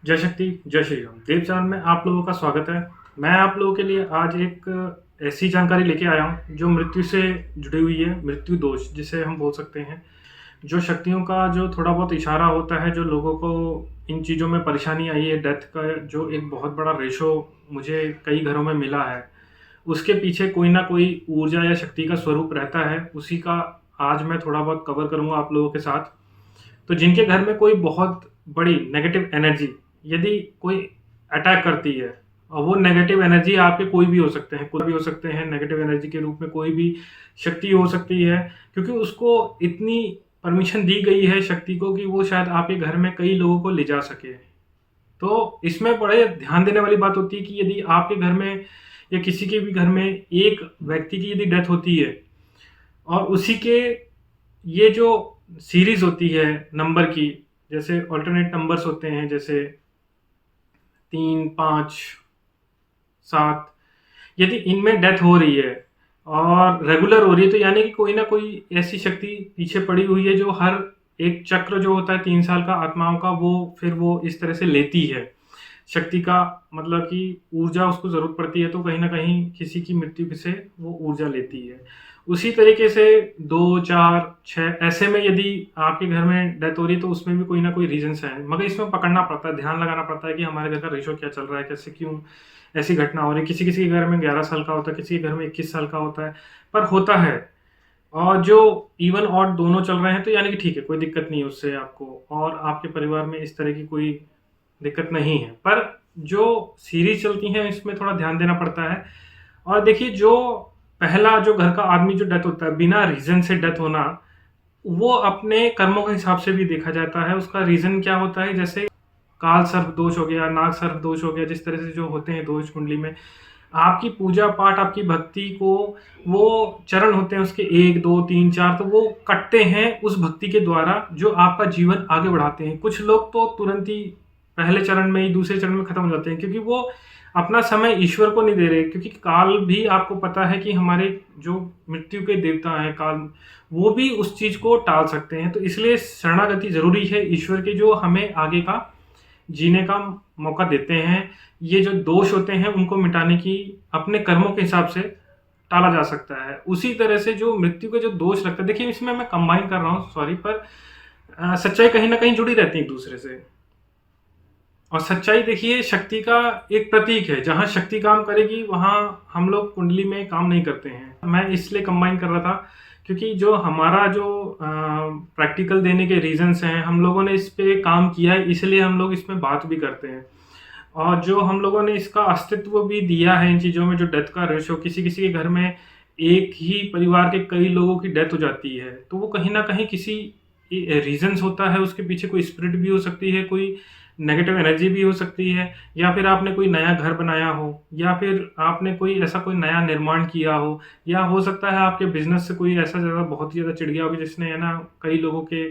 जय शक्ति, जय श्री राम। देव चैनल में आप लोगों का स्वागत है। मैं आप लोगों के लिए आज एक ऐसी जानकारी लेके आया हूँ जो मृत्यु से जुड़ी हुई है, मृत्यु दोष जिसे हम बोल सकते हैं। जो शक्तियों का जो थोड़ा बहुत इशारा होता है, जो लोगों को इन चीज़ों में परेशानी आई है, डेथ का जो एक बहुत बड़ा रेशो मुझे कई घरों में मिला है, उसके पीछे कोई ना कोई ऊर्जा या शक्ति का स्वरूप रहता है। उसी का आज मैं थोड़ा बहुत कवर करूँगा आप लोगों के साथ। तो जिनके घर में कोई बहुत बड़ी नेगेटिव एनर्जी यदि कोई अटैक करती है, और वो नेगेटिव एनर्जी आपके कोई भी हो सकते हैं, कोई भी हो सकते हैं नेगेटिव एनर्जी के रूप में, कोई भी शक्ति हो सकती है, क्योंकि उसको इतनी परमिशन दी गई है शक्ति को कि वो शायद आपके घर में कई लोगों को ले जा सके। तो इसमें बड़े ध्यान देने वाली बात होती है कि यदि आपके घर में या किसी के भी घर में एक व्यक्ति की यदि डेथ होती है, और उसी के ये जो सीरीज होती है नंबर की, जैसे ऑल्टरनेट नंबर्स होते हैं, जैसे 3, 5, 7, यदि इनमें डेथ हो रही है और रेगुलर हो रही है, तो यानी कि कोई ना कोई ऐसी शक्ति पीछे पड़ी हुई है जो हर एक चक्र जो होता है 3 साल का आत्माओं का, वो फिर वो इस तरह से लेती है शक्ति का, मतलब कि ऊर्जा उसको ज़रूरत पड़ती है, तो कहीं ना कहीं किसी की मृत्यु से वो ऊर्जा लेती है। उसी तरीके से 2, 4, 6 ऐसे में यदि आपके घर में डेथ हो रही है, तो उसमें भी कोई ना कोई रीजंस है, मगर इसमें पकड़ना पड़ता है, ध्यान लगाना पड़ता है कि हमारे घर का रेशो क्या चल रहा है, कैसे क्यों ऐसी घटना हो रही है। किसी किसी के घर में 11 साल का होता है, किसी के घर में 21 साल का होता है, पर होता है। और जो इवन और दोनों चल रहे हैं, तो यानी कि ठीक है, कोई दिक्कत नहीं है उससे आपको, और आपके परिवार में इस तरह की कोई दिक्कत नहीं है। पर जो सीरीज चलती हैं इसमें थोड़ा ध्यान देना पड़ता है। और देखिए, जो पहला जो घर का आदमी जो डेथ होता है, बिना रीजन से डेथ होना, वो अपने कर्मों के हिसाब से भी देखा जाता है। उसका रीजन क्या होता है, जैसे काल सर्प दोष हो गया, नाग सर्प दोष हो गया, जिस तरह से जो होते हैं दोष कुंडली में, आपकी पूजा पाठ, आपकी भक्ति को, वो चरण होते हैं उसके 1, 2, 3, 4, तो वो कटते हैं उस भक्ति के द्वारा जो आपका जीवन आगे बढ़ाते हैं। कुछ लोग तो तुरंत ही पहले चरण में ही, दूसरे चरण में खत्म हो जाते हैं, क्योंकि वो अपना समय ईश्वर को नहीं दे रहे। क्योंकि काल भी आपको पता है कि हमारे जो मृत्यु के देवता हैं काल, वो भी उस चीज को टाल सकते हैं। तो इसलिए शरणागति जरूरी है ईश्वर के, जो हमें आगे का जीने का मौका देते हैं। ये जो दोष होते हैं उनको मिटाने की अपने कर्मों के हिसाब से टाला जा सकता है। उसी तरह से जो मृत्यु के जो दोष लगता है, देखिए इसमें मैं कंबाइन कर रहा हूँ, सॉरी, पर सच्चाई कहीं ना कहीं जुड़ी रहती है एक दूसरे से। और सच्चाई देखिए शक्ति का एक प्रतीक है, जहां शक्ति काम करेगी वहां हम लोग कुंडली में काम नहीं करते हैं। मैं इसलिए कंबाइन कर रहा था क्योंकि जो हमारा जो प्रैक्टिकल देने के रीजंस हैं, हम लोगों ने इस पे काम किया है, इसलिए हम लोग इसमें बात भी करते हैं। और जो हम लोगों ने इसका अस्तित्व भी दिया है इन चीज़ों में, जो डेथ का रेशो, किसी किसी के घर में एक ही परिवार के कई लोगों की डेथ हो जाती है, तो वो कहीं ना कहीं किसी रीजंस होता है, उसके पीछे कोई स्पिरिट भी हो सकती है, कोई नेगेटिव एनर्जी भी हो सकती है, या फिर आपने कोई नया घर बनाया हो, या फिर आपने कोई ऐसा कोई नया निर्माण किया हो, या हो सकता है आपके बिजनेस से कोई ऐसा ज़्यादा बहुत ही ज़्यादा चिढ़ गया हो कि जिसने, है ना, कई लोगों के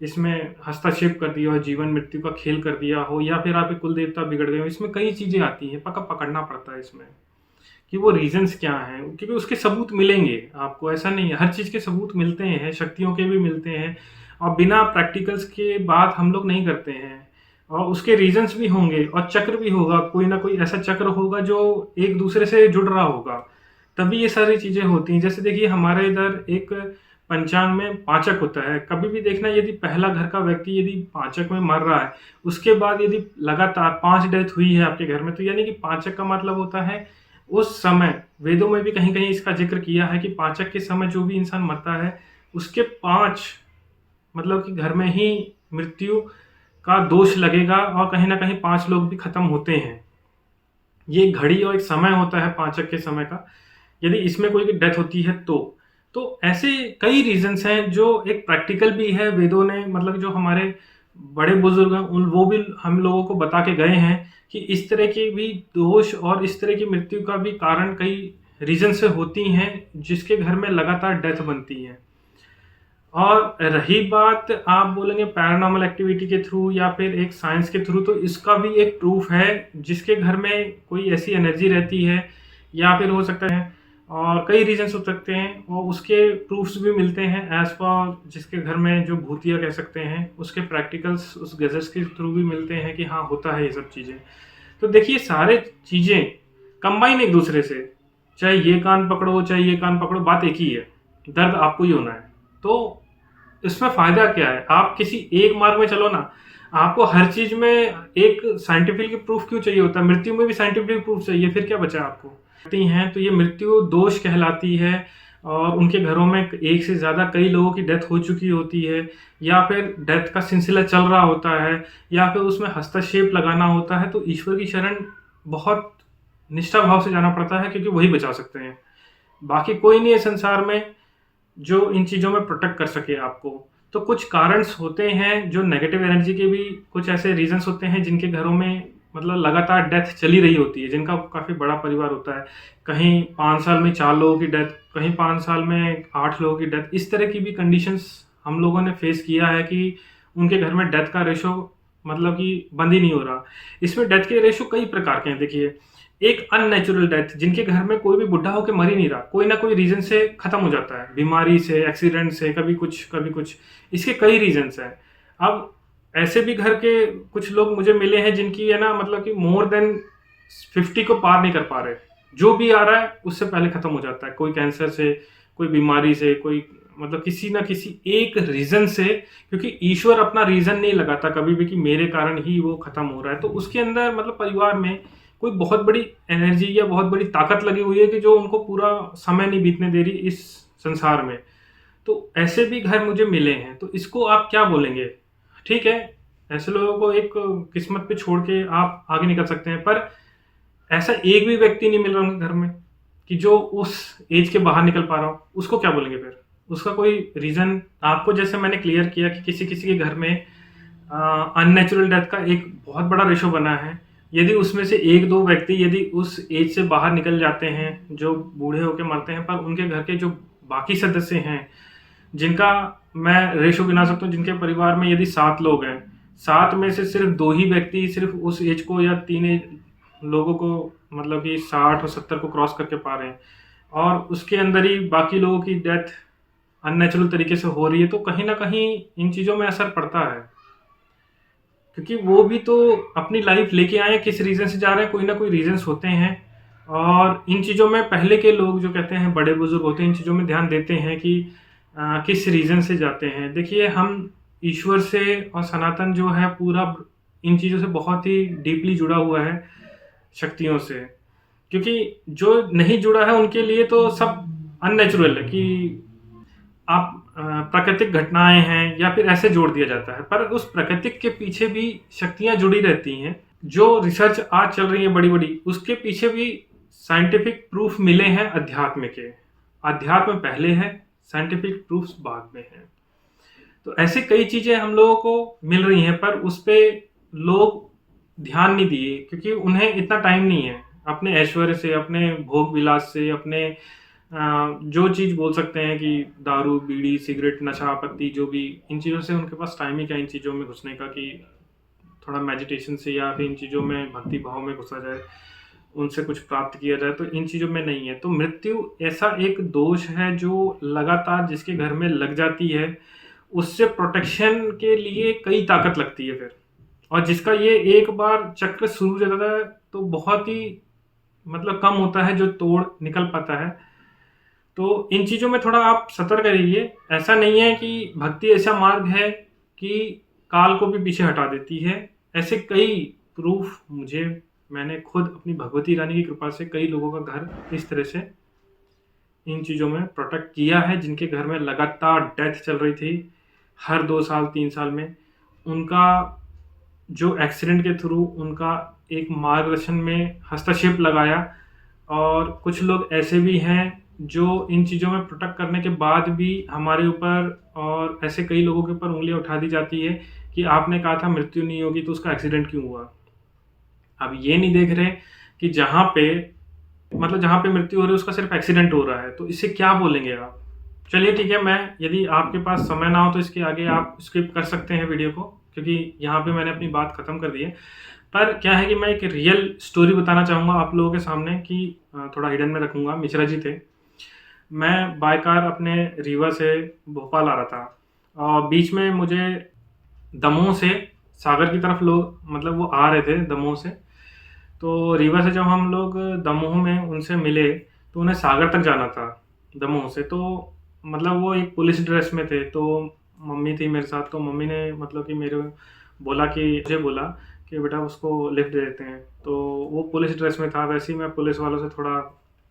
इसमें हस्तक्षेप कर दिया हो, जीवन मृत्यु का खेल कर दिया हो, या फिर आपके कुल देवता बिगड़ गए हो। इसमें कई चीज़ें आती हैं, पकड़ना पड़ता है इसमें कि वो रीजंस क्या हैं, क्योंकि उसके सबूत मिलेंगे आपको। ऐसा नहीं है, हर चीज़ के सबूत मिलते हैं, शक्तियों के भी मिलते हैं, और बिना प्रैक्टिकल्स के बात हम लोग नहीं करते हैं। और उसके रीजंस भी होंगे, और चक्र भी होगा, कोई ना कोई ऐसा चक्र होगा जो एक दूसरे से जुड़ रहा होगा, तभी ये सारी चीज़ें होती हैं। जैसे देखिए हमारे इधर एक पंचांग में पाचक होता है। कभी भी देखना, यदि पहला घर का व्यक्ति यदि पाचक में मर रहा है, उसके बाद यदि लगातार 5 डेथ हुई है आपके घर में, तो यानी कि पाचक का मतलब होता है उस समय, वेदों में भी कहीं कहीं इसका जिक्र किया है कि पाचक के समय जो भी इंसान मरता है, उसके 5, मतलब कि घर में ही मृत्यु का दोष लगेगा, और कहीं ना कहीं 5 लोग भी खत्म होते हैं। ये घड़ी और एक समय होता है पाचक के समय का, यदि इसमें कोई डेथ होती है तो ऐसे कई रीजंस हैं जो एक प्रैक्टिकल भी है। वेदों ने, मतलब जो हमारे बड़े बुजुर्ग हैं, उन वो भी हम लोगों को बता के गए हैं कि इस तरह के भी दोष और इस तरह की मृत्यु का भी कारण कई रीजन से होती हैं, जिसके घर में लगातार डेथ बनती है। और रही बात, आप बोलेंगे पैरानॉर्मल एक्टिविटी के थ्रू या फिर एक साइंस के थ्रू, तो इसका भी एक प्रूफ है। जिसके घर में कोई ऐसी एनर्जी रहती है, या फिर हो सकता है, और कई रीजंस हो सकते हैं और उसके प्रूफ्स भी मिलते हैं एज पर जिसके घर में जो भूतिया कह सकते हैं उसके प्रैक्टिकल्स उस गैजेट्स के थ्रू भी मिलते हैं कि हाँ होता है ये सब चीज़ें। तो देखिए सारे चीज़ें कंबाइन एक दूसरे से, चाहे ये कान पकड़ो चाहे ये कान पकड़ो, बात एक ही है, दर्द आपको ही होना है। तो इसमें फायदा क्या है, आप किसी एक मार्ग में चलो ना। आपको हर चीज में एक साइंटिफिक प्रूफ क्यों चाहिए होता है, मृत्यु में भी साइंटिफिक प्रूफ चाहिए, फिर क्या बचा आपको। करती हैं तो ये मृत्यु दोष कहलाती है और उनके घरों में एक से ज्यादा कई लोगों की डेथ हो चुकी होती है या फिर डेथ का सिलसिला चल रहा होता है या फिर उसमें हस्तक्षेप लगाना होता है, तो ईश्वर की शरण बहुत निष्ठा भाव से जाना पड़ता है क्योंकि वही बचा सकते हैं। बाकी कोई नहीं है संसार में जो इन चीज़ों में प्रोटेक्ट कर सके आपको। तो कुछ कारणस होते हैं जो नेगेटिव एनर्जी के भी कुछ ऐसे रीजंस होते हैं जिनके घरों में मतलब लगातार डेथ चली रही होती है, जिनका काफ़ी बड़ा परिवार होता है। कहीं 5 साल में 4 लोगों की डेथ, कहीं 5 साल में 8 लोगों की डेथ, इस तरह की भी कंडीशंस हम लोगों ने फेस किया है कि उनके घर में डेथ का रेशो मतलब कि बंद ही नहीं हो रहा। इसमें डेथ के रेशो कई प्रकार के हैं। देखिए, एक अननेचुरल डेथ, जिनके घर में कोई भी बुढ़ा होकर मर ही नहीं रहा, कोई ना कोई रीजन से खत्म हो जाता है, बीमारी से, एक्सीडेंट से, कभी कुछ कभी कुछ, इसके कई रीजंस हैं। अब ऐसे भी घर के कुछ लोग मुझे मिले हैं जिनकी है ना मतलब कि मोर देन 50 को पार नहीं कर पा रहे, जो भी आ रहा है उससे पहले खत्म हो जाता है, कोई कैंसर से, कोई बीमारी से, कोई मतलब किसी ना किसी एक रीजन से, क्योंकि ईश्वर अपना रीजन नहीं लगाता कभी भी कि मेरे कारण ही वो खत्म हो रहा है। तो उसके अंदर मतलब परिवार में कोई बहुत बड़ी एनर्जी या बहुत बड़ी ताकत लगी हुई है कि जो उनको पूरा समय नहीं बीतने दे रही इस संसार में। तो ऐसे भी घर मुझे मिले हैं, तो इसको आप क्या बोलेंगे। ठीक है, ऐसे लोगों को एक किस्मत पे छोड़ के आप आगे निकल सकते हैं, पर ऐसा एक भी व्यक्ति नहीं मिल रहा उनके घर में कि जो उस एज के बाहर निकल पा रहा हो, उसको क्या बोलेंगे फिर। उसका कोई रीजन आपको, जैसे मैंने क्लियर किया कि किसी किसी के घर में अननेचुरल डेथ का एक बहुत बड़ा रेशो बना है। यदि उसमें से एक दो व्यक्ति यदि उस एज से बाहर निकल जाते हैं, जो बूढ़े होकर मरते हैं, पर उनके घर के जो बाकी सदस्य हैं जिनका मैं रेशो गिना सकता हूँ, जिनके परिवार में यदि 7 लोग हैं, 7 में से सिर्फ 2 ही व्यक्ति सिर्फ उस एज को या 3 लोगों को मतलब कि 60 और 70 को क्रॉस करके पा रहे हैं और उसके अंदर ही बाकी लोगों की डेथ अननेचुरल तरीके से हो रही है, तो कहीं ना कहीं इन चीज़ों में असर पड़ता है, क्योंकि वो भी तो अपनी लाइफ लेके आए, किस रीज़न से जा रहे हैं, कोई ना कोई रीजंस होते हैं। और इन चीज़ों में पहले के लोग जो कहते हैं, बड़े बुजुर्ग होते हैं, इन चीज़ों में ध्यान देते हैं कि किस रीज़न से जाते हैं। देखिए, हम ईश्वर से और सनातन जो है पूरा इन चीज़ों से बहुत ही डीपली जुड़ा हुआ है, शक्तियों से, क्योंकि जो नहीं जुड़ा है उनके लिए तो सब अननेचुरल है कि आप प्राकृतिक घटनाएं हैं या फिर ऐसे जोड़ दिया जाता है, पर उस प्राकृतिक के पीछे भी शक्तियां जुड़ी रहती हैं। जो रिसर्च आज चल रही है बड़ी बड़ी, उसके पीछे भी साइंटिफिक प्रूफ मिले हैं अध्यात्म के। अध्यात्म पहले है, साइंटिफिक प्रूफ बाद में है। तो ऐसे कई चीजें हम लोगों को मिल रही हैं, पर उस पे लोग ध्यान नहीं दिए क्योंकि उन्हें इतना टाइम नहीं है अपने ऐश्वर्य से, अपने भोग विलास से, अपने जो चीज़ बोल सकते हैं कि दारू, बीड़ी, सिगरेट, नशा, पत्ती, जो भी, इन चीज़ों से उनके पास टाइम ही क्या इन चीज़ों में घुसने का कि थोड़ा मेडिटेशन से या फिर इन चीज़ों में भक्ति भाव में घुसा जाए, उनसे कुछ प्राप्त किया जाए, तो इन चीज़ों में नहीं है। तो मृत्यु ऐसा एक दोष है जो लगातार जिसके घर में लग जाती है, उससे प्रोटेक्शन के लिए कई ताकत लगती है फिर, और जिसका ये एक बार चक्र शुरू हो जाता है तो बहुत ही मतलब कम होता है जो तोड़ निकल पाता है। तो इन चीज़ों में थोड़ा आप सतर्क रहिए। ऐसा नहीं है कि भक्ति ऐसा मार्ग है कि काल को भी पीछे हटा देती है। ऐसे कई प्रूफ मैंने खुद अपनी भगवती रानी की कृपा से कई लोगों का घर इस तरह से इन चीज़ों में प्रोटेक्ट किया है, जिनके घर में लगातार डेथ चल रही थी हर 2 साल 3 साल में। उनका जो एक्सीडेंट के थ्रू उनका एक मार्गदर्शन में हस्तक्षेप लगाया, और कुछ लोग ऐसे भी हैं जो इन चीज़ों में प्रोटेक्ट करने के बाद भी हमारे ऊपर और ऐसे कई लोगों के ऊपर उंगलियां उठा दी जाती है कि आपने कहा था मृत्यु नहीं होगी तो उसका एक्सीडेंट क्यों हुआ। अब ये नहीं देख रहे कि जहाँ पे मृत्यु हो रही है उसका सिर्फ एक्सीडेंट हो रहा है, तो इसे क्या बोलेंगे आप। चलिए ठीक है, मैं यदि आपके पास समय ना हो तो इसके आगे आप स्किप कर सकते हैं वीडियो को, क्योंकि यहाँ पे मैंने अपनी बात ख़त्म कर दी है। पर क्या है कि मैं एक रियल स्टोरी बताना चाहूँगा आप लोगों के सामने कि थोड़ा हिडन में रखूँगा। मिश्रा जी थे, मैं बाय कार अपने रीवा से भोपाल आ रहा था और बीच में मुझे दमोह से सागर की तरफ लोग मतलब वो आ रहे थे दमोह से। तो रीवा से जब हम लोग दमोह में उनसे मिले तो उन्हें सागर तक जाना था दमोह से। तो मतलब वो एक पुलिस ड्रेस में थे, तो मम्मी थी मेरे साथ, तो मम्मी ने मतलब कि मेरे बोला कि मुझे बोला कि बेटा उसको लिफ्ट दे देते हैं। तो वो पुलिस ड्रेस में था, वैसे ही मैं पुलिस वालों से थोड़ा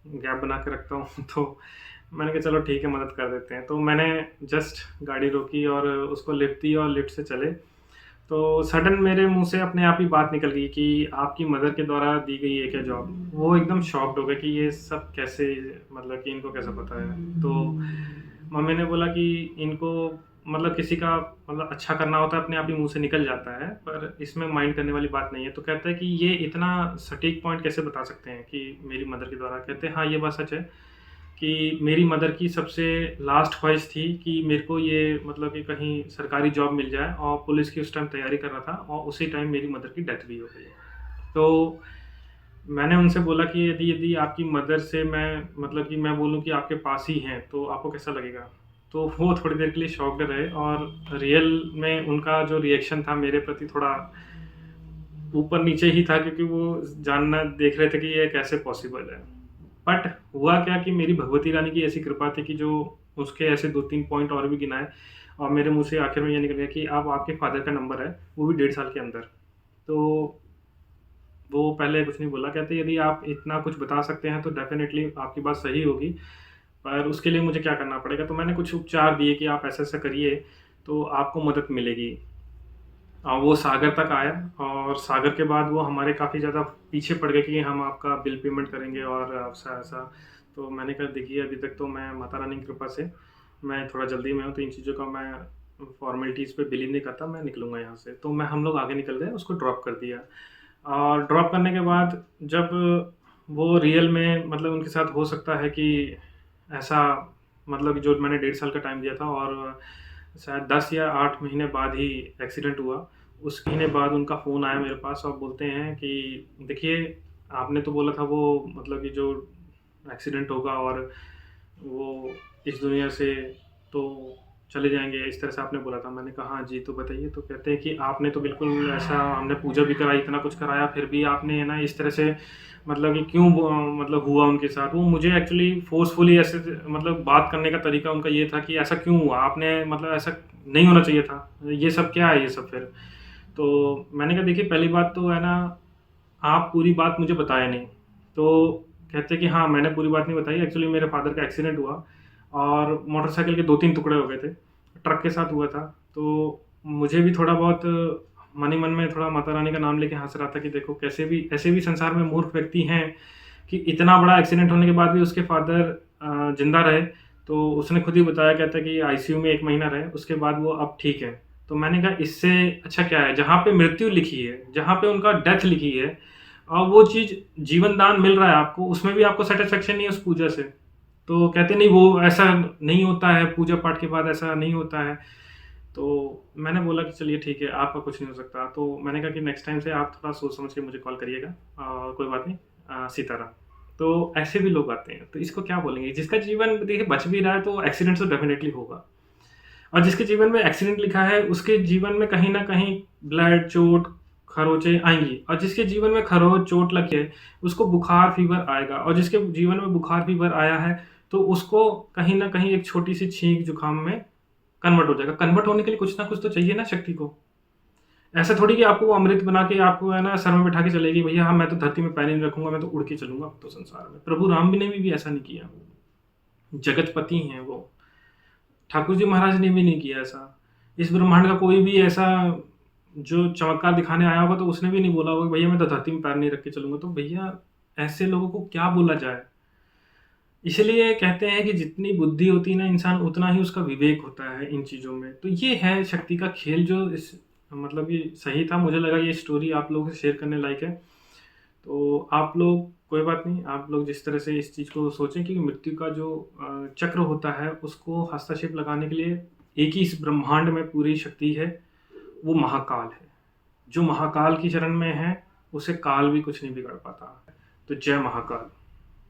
गैप बना के रखता हूँ तो मैंने कहा चलो ठीक है मदद कर देते हैं। तो मैंने जस्ट गाड़ी रोकी और उसको लिफ्ट दी और लिफ्ट से चले। तो सडन मेरे मुंह से अपने आप ही बात निकल गई कि आपकी मदर के द्वारा दी गई है क्या जॉब। वो एकदम शॉक्ड हो गए कि ये सब कैसे, मतलब कि इनको कैसे पता है। तो मम्मी ने बोला कि इनको मतलब किसी का मतलब अच्छा करना होता है अपने आप ही मुंह से निकल जाता है, पर इसमें माइंड करने वाली बात नहीं है। तो कहता है कि ये इतना सटीक पॉइंट कैसे बता सकते हैं कि मेरी मदर के द्वारा। कहते हैं हाँ ये बात सच है कि मेरी मदर की सबसे लास्ट ख्वाहिश थी कि मेरे को ये मतलब कि कहीं सरकारी जॉब मिल जाए, और पुलिस की उस टाइम तैयारी कर रहा था और उसी टाइम मेरी मदर की डेथ भी हो गई। तो मैंने उनसे बोला कि यदि यदि आपकी मदर से मैं मतलब कि मैं बोलूँ कि आपके पास ही हैं तो आपको कैसा लगेगा। तो वो थोड़ी देर के लिए शॉक्ड रहे और रियल में उनका जो रिएक्शन था मेरे प्रति थोड़ा ऊपर नीचे ही था, क्योंकि वो जानना देख रहे थे कि ये कैसे पॉसिबल है। बट हुआ क्या कि मेरी भगवती रानी की ऐसी कृपा थी कि जो उसके ऐसे 2-3 पॉइंट और भी गिनाए और मेरे मुँह से आखिर में ये निकल गया कि अब आपके फादर का नंबर है, वो भी 1.5 साल के अंदर। तो वो पहले कुछ नहीं बोला, कहते यदि आप इतना कुछ बता सकते हैं तो डेफ़िनेटली आपकी बात सही होगी, पर उसके लिए मुझे क्या करना पड़ेगा? तो मैंने कुछ उपचार दिए कि आप ऐसा-ऐसा करिए, तो आपको मदद मिलेगी। वो सागर तक आया और सागर के बाद वो हमारे काफ़ी ज़्यादा पीछे पड़ गए कि हम आपका बिल पेमेंट करेंगे और ऐसा-ऐसा। तो मैंने कहा देखिए अभी तक तो मैं माता रानी की कृपा से मैं थोड़ा जल्दी में हूँ, तो इन चीज़ों का मैं फ़ॉर्मेलिटीज़ पे बिलीव नहीं करता, मैं निकलूँगा यहाँ से। तो मैं हम लोग आगे निकल गए, उसको ड्रॉप कर दिया। और ड्रॉप करने के बाद जब वो रियल में मतलब उनके साथ हो सकता है कि ऐसा मतलब कि जो मैंने 1.5 साल का टाइम दिया था और शायद 10 या 8 महीने बाद ही एक्सीडेंट हुआ। उस महीने बाद उनका फ़ोन आया मेरे पास और बोलते हैं कि देखिए, आपने तो बोला था वो मतलब कि जो एक्सीडेंट होगा और वो इस दुनिया से तो चले जाएँगे, इस तरह से आपने बोला था। मैंने कहा, "हाँ जी, तो बताइए।" तो कहते हैं कि आपने तो बिल्कुल ऐसा हमने पूजा भी कराई, इतना कुछ कराया, फिर भी आपने है ना इस तरह से मतलब कि क्यों मतलब हुआ उनके साथ। वो मुझे एक्चुअली फ़ोर्सफुली ऐसे मतलब बात करने का तरीका उनका ये था कि ऐसा क्यों हुआ? आपने मतलब ऐसा नहीं होना चाहिए था। ये सब क्या है ये सब फिर? तो मैंने कहा देखिए पहली बात तो है ना, आप पूरी बात मुझे बताए नहीं। तो कहते कि हाँ, मैंने पूरी बात नहीं बताई, एक्चुअली मेरे फ़ादर का एक्सीडेंट हुआ और मोटरसाइकिल के 2-3 टुकड़े हो गए थे। ट्रक के साथ हुआ था। तो मुझे भी थोड़ा बहुत मन ही मन में थोड़ा माता रानी का नाम लेके हँस रहा था कि देखो कैसे भी ऐसे भी संसार में मूर्ख व्यक्ति हैं कि इतना बड़ा एक्सीडेंट होने के बाद भी उसके फ़ादर ज़िंदा रहे। तो उसने खुद ही बताया, कहता है कि आईसीयू में 1 महीना रहे, उसके बाद वो अब ठीक है। तो मैंने कहा इससे अच्छा क्या है? जहाँ पे मृत्यु लिखी है, जहाँ पे उनका डेथ लिखी है और वो चीज़ जीवन दान मिल रहा है आपको, उसमें भी आपको सैटिस्फैक्शन नहीं है उस पूजा से। तो कहते नहीं वो ऐसा नहीं होता है, पूजा-पाठ के बाद ऐसा नहीं होता है। तो मैंने बोला कि चलिए ठीक है, आपका कुछ नहीं हो सकता। तो मैंने कहा कि नेक्स्ट टाइम से आप थोड़ा सोच समझ के मुझे कॉल करिएगा कोई बात नहीं सीताराम। तो ऐसे भी लोग आते हैं, तो इसको क्या बोलेंगे? जिसका जीवन देखिए बच भी रहा है तो एक्सीडेंट तो डेफ़िनेटली होगा। और जिसके जीवन में एक्सीडेंट लिखा है, उसके जीवन में कहीं न कहीं ब्लड, चोट, खरोंचें आएँगी और जिसके जीवन में खरोंच, चोट लगी है, उसको बुखार, फ़ीवर आएगा और जिसके जीवन में बुखार, फ़ीवर आया है, तो उसको कहीं न कहीं एक छोटी-सी छींक, जुकाम में कन्वर्ट हो जाएगा। कन्वर्ट होने के लिए कुछ ना कुछ तो चाहिए ना शक्ति को। ऐसा थोड़ी कि आपको वो अमृत बना के आपको है ना सर में बिठा के चलेगी, भैया हाँ, मैं तो धरती में पैर ही नहीं रखूँगा, मैं तो उड़ के चलूँगा अब तो संसार में। प्रभु राम भी ने भी ऐसा नहीं किया। जगतपति हैं वो। ठाकुर जी महाराज ने भी नहीं किया ऐसा। इस ब्रह्मांड का कोई भी ऐसा जो चमत्कार दिखाने आया होगा तो उसने भी नहीं बोला होगा भैया मैं तो धरती में पैर नहीं रख के चलूँगा। तो भैया ऐसे लोगों को क्या बोला जाए? इसलिए कहते हैं कि जितनी बुद्धि होती है ना इंसान उतना ही उसका विवेक होता है इन चीज़ों में। तो ये है शक्ति का खेल जो इस मतलब ये सही था। मुझे लगा ये स्टोरी आप लोगों से शेयर करने लायक है। तो आप लोग कोई बात नहीं, आप लोग जिस तरह से इस चीज़ को सोचें कि मृत्यु का जो चक्र होता है उसको हस्तक्षेप लगाने के लिए एक ही इस ब्रह्मांड में पूरी शक्ति है, वो महाकाल है। जो महाकाल की शरण में है, उसे काल भी कुछ नहीं बिगाड़ पाता। तो जय महाकाल।